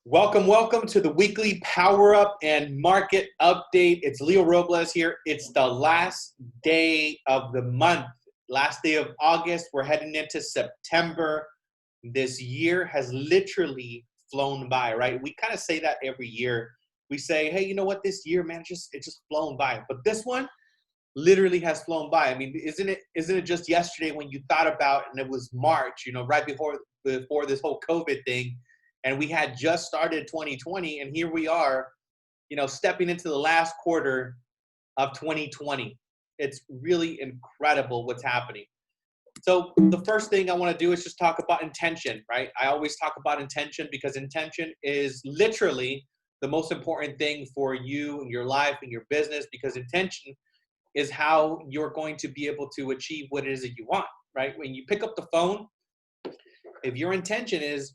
Welcome, welcome to the weekly Power Up and Market Update. It's Leo Robles here. It's the last day of the month, last day of August. We're heading into September. This year has literally flown by, right? We kind of say that every year. We say, hey, you know what? This year, man, it's just flown by. But this one literally has flown by. I mean, isn't it just yesterday when you thought about, and it was March, right before this whole COVID thing, and we had just started 2020, and here we are, stepping into the last quarter of 2020. It's really incredible what's happening. So the first thing I want to do is just talk about intention, right? I always talk about intention because intention is literally the most important thing for you and your life and your business, because intention is how you're going to be able to achieve what it is that you want, right? When you pick up the phone, if your intention is,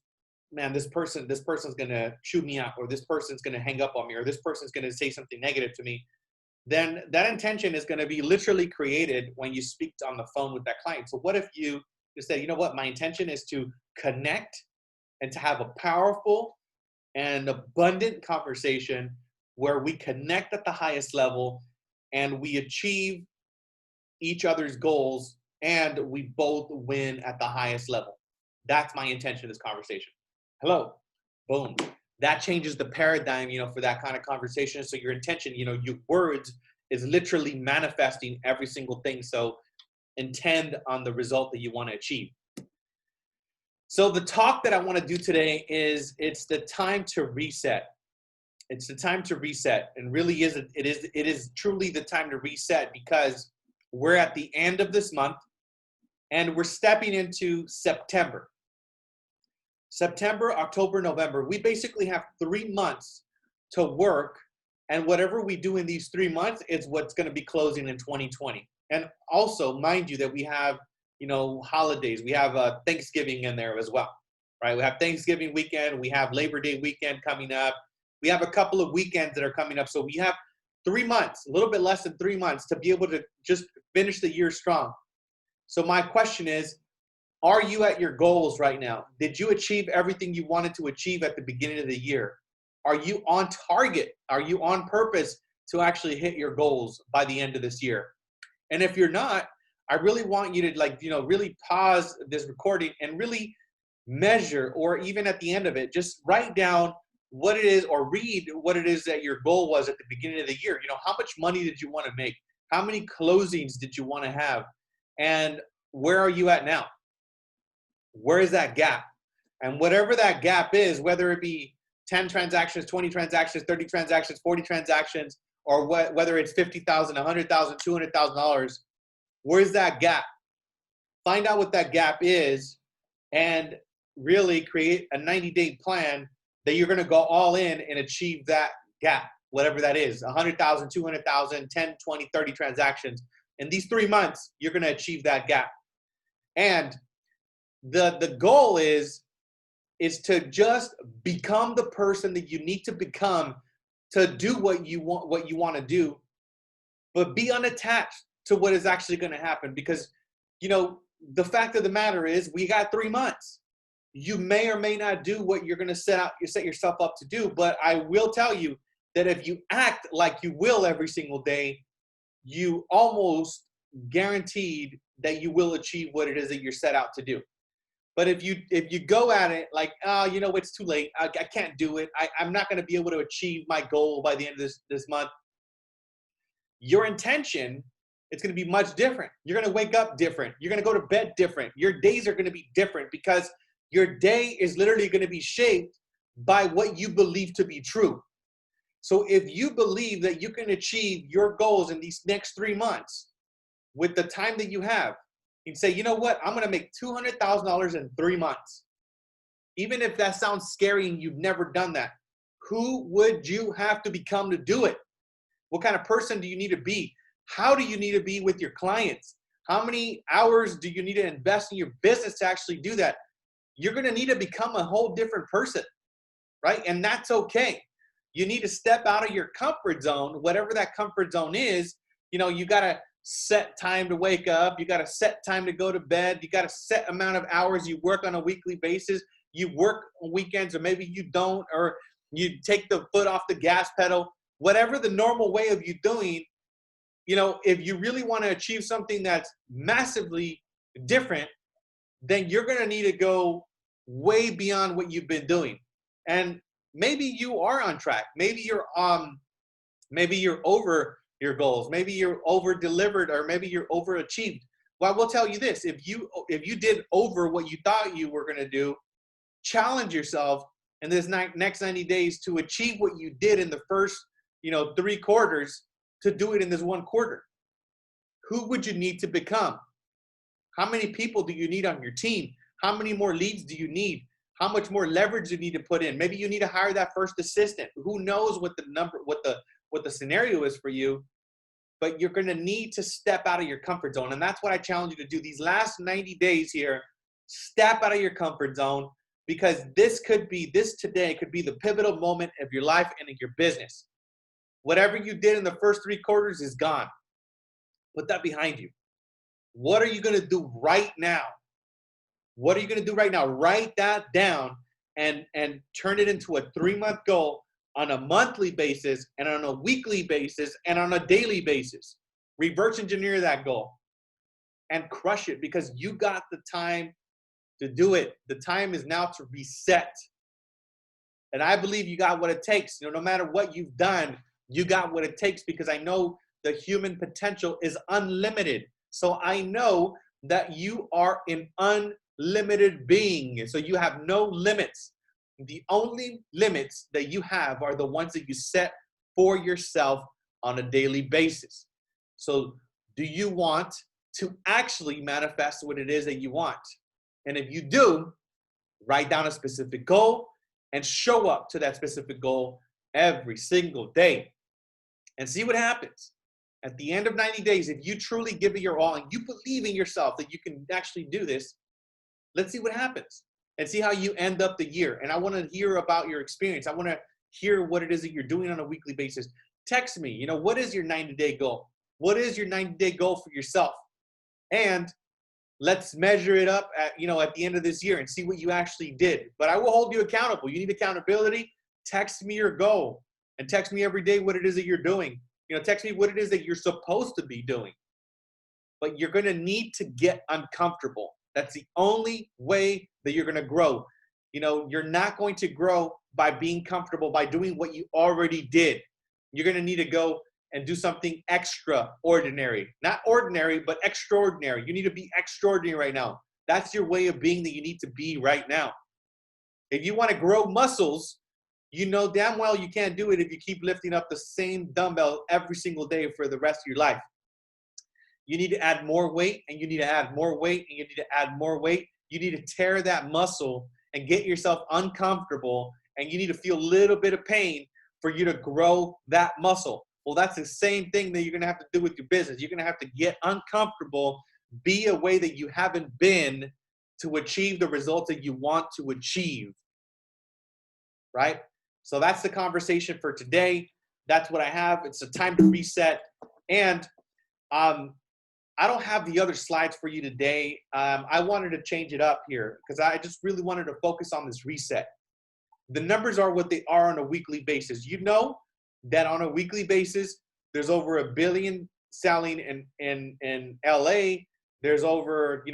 man, this person's going to chew me out, or this person's going to hang up on me, or this person's going to say something negative to me, then that intention is going to be literally created when you speak on the phone with that client. So what if you just say, you know what, my intention is to connect and to have a powerful and abundant conversation where we connect at the highest level and we achieve each other's goals and we both win at the highest level. That's my intention in this conversation. Hello, boom. That changes the paradigm, for that kind of conversation. So your intention, your words is literally manifesting every single thing. So intend on the result that you want to achieve. So the talk that I want to do today is it's the time to reset. It's the time to reset, and really it is truly the time to reset, because we're at the end of this month and we're stepping into September. September, October, November. We basically have 3 months to work, and whatever we do in these 3 months is what's going to be closing in 2020. And also, mind you, that we have, holidays. We have Thanksgiving in there as well, right? We have Thanksgiving weekend. We have Labor Day weekend coming up. We have a couple of weekends that are coming up. So we have 3 months, a little bit less than 3 months, to be able to just finish the year strong. So my question is, are you at your goals right now? Did you achieve everything you wanted to achieve at the beginning of the year? Are you on target? Are you on purpose to actually hit your goals by the end of this year? And if you're not, I really want you to really pause this recording and really measure, or even at the end of it, just write down what it is, or read what it is that your goal was at the beginning of the year. How much money did you want to make? How many closings did you want to have? And where are you at now? Where is that gap? And whatever that gap is, whether it be 10 transactions, 20 transactions, 30 transactions, 40 transactions, or whether it's $50,000, $100,000, $200,000, where's that gap? Find out what that gap is and really create a 90-day plan that you're going to go all in and achieve that gap, whatever that is, 100,000, 200,000, 10, 20, 30 transactions. In these 3 months, you're going to achieve that gap. And the goal is to just become the person that you need to become to do what you want to do, but be unattached to what is actually going to happen. Because, the fact of the matter is, we got 3 months. You may or may not do what you're going to set yourself up to do, but I will tell you that if you act like you will every single day, you almost guaranteed that you will achieve what it is that you're set out to do. But if you go at it like, it's too late, I can't do it, I'm not going to be able to achieve my goal by the end of this month, your intention, it's going to be much different. You're going to wake up different. You're going to go to bed different. Your days are going to be different, because your day is literally going to be shaped by what you believe to be true. So if you believe that you can achieve your goals in these next 3 months with the time that you have, you can say, you know what, I'm going to make $200,000 in 3 months. Even if that sounds scary and you've never done that, who would you have to become to do it? What kind of person do you need to be? How do you need to be with your clients? How many hours do you need to invest in your business to actually do that? You're going to need to become a whole different person, right? And that's okay. You need to step out of your comfort zone, whatever that comfort zone is. You got to set time to wake up. You got to set time to go to bed. You got to set amount of hours you work on a weekly basis. you work on weekends, or maybe you don't, or you take the foot off the gas pedal, whatever the normal way of you doing, if you really want to achieve something that's massively different, then you're going to need to go way beyond what you've been doing. And maybe you are on track. Maybe you're over your goals. Maybe you're over delivered, or maybe you're overachieved. Well, I will tell you this: if you did over what you thought you were going to do, challenge yourself in this next 90 days to achieve what you did in the first 3 quarters, to do it in this 1 quarter. Who would you need to become? How many people do you need on your team? How many more leads do you need? How much more leverage do you need to put in? Maybe you need to hire that first assistant. Who knows what the scenario is for you? But you're going to need to step out of your comfort zone. And that's what I challenge you to do these last 90 days here. Step out of your comfort zone, because this today could be the pivotal moment of your life and in your business. Whatever you did in the first 3 quarters is gone. Put that behind you. What are you going to do right now? What are you going to do right now? Write that down and turn it into a 3-month goal on a monthly basis, and on a weekly basis, and on a daily basis. Reverse engineer that goal and crush it, because you got the time to do it. The time is now to reset. And I believe you got what it takes. No matter what you've done, you got what it takes, because I know the human potential is unlimited. So I know that you are an unlimited being. So you have no limits. The only limits that you have are the ones that you set for yourself on a daily basis. So do you want to actually manifest what it is that you want? And if you do, write down a specific goal and show up to that specific goal every single day and see what happens. At the end of 90 days, if you truly give it your all and you believe in yourself that you can actually do this, let's see what happens and see how you end up the year. And I want to hear about your experience. I want to hear what it is that you're doing on a weekly basis. Text me, what is your 90-day goal? What is your 90-day goal for yourself? And let's measure it up at the end of this year and see what you actually did. But I will hold you accountable. You need accountability. Text me your goal and text me every day what it is that you're doing. Text me what it is that you're supposed to be doing. But you're going to need to get uncomfortable. That's the only way that you're going to grow. You're not going to grow by being comfortable, by doing what you already did. You're going to need to go and do something extraordinary. Not ordinary, but extraordinary. You need to be extraordinary right now. That's your way of being that you need to be right now. If you want to grow muscles, you know damn well you can't do it if you keep lifting up the same dumbbell every single day for the rest of your life. You need to add more weight, and you need to add more weight, and you need to add more weight. You need to tear that muscle and get yourself uncomfortable, and you need to feel a little bit of pain for you to grow that muscle. Well, that's the same thing that you're going to have to do with your business. You're going to have to get uncomfortable, be a way that you haven't been to achieve the results that you want to achieve, right? So that's the conversation for today. That's what I have. It's a time to reset. And I don't have the other slides for you today. I wanted to change it up here because I just really wanted to focus on this reset. The numbers are what they are on a weekly basis. You know that on a weekly basis, there's over 1 billion selling in LA. There's over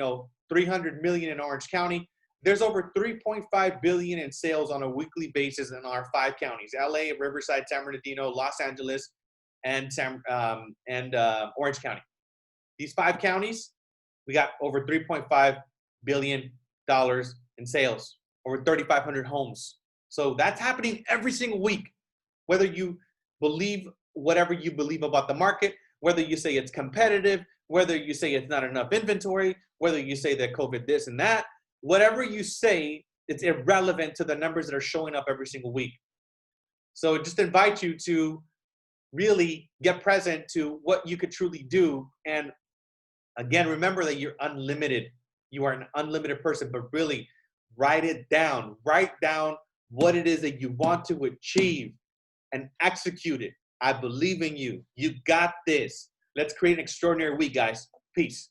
300 million in Orange County. There's over 3.5 billion in sales on a weekly basis in our 5 counties: LA, Riverside, San Bernardino, Los Angeles, and Orange County. These 5 counties, we got over $3.5 billion in sales, over 3,500 homes. So that's happening every single week. Whether you believe whatever you believe about the market, whether you say it's competitive, whether you say it's not enough inventory, whether you say that COVID this and that, whatever you say, it's irrelevant to the numbers that are showing up every single week. So just invite you to really get present to what you could truly do. And again, remember that you're unlimited. You are an unlimited person, but really write it down. Write down what it is that you want to achieve and execute it. I believe in you. You got this. Let's create an extraordinary week, guys. Peace.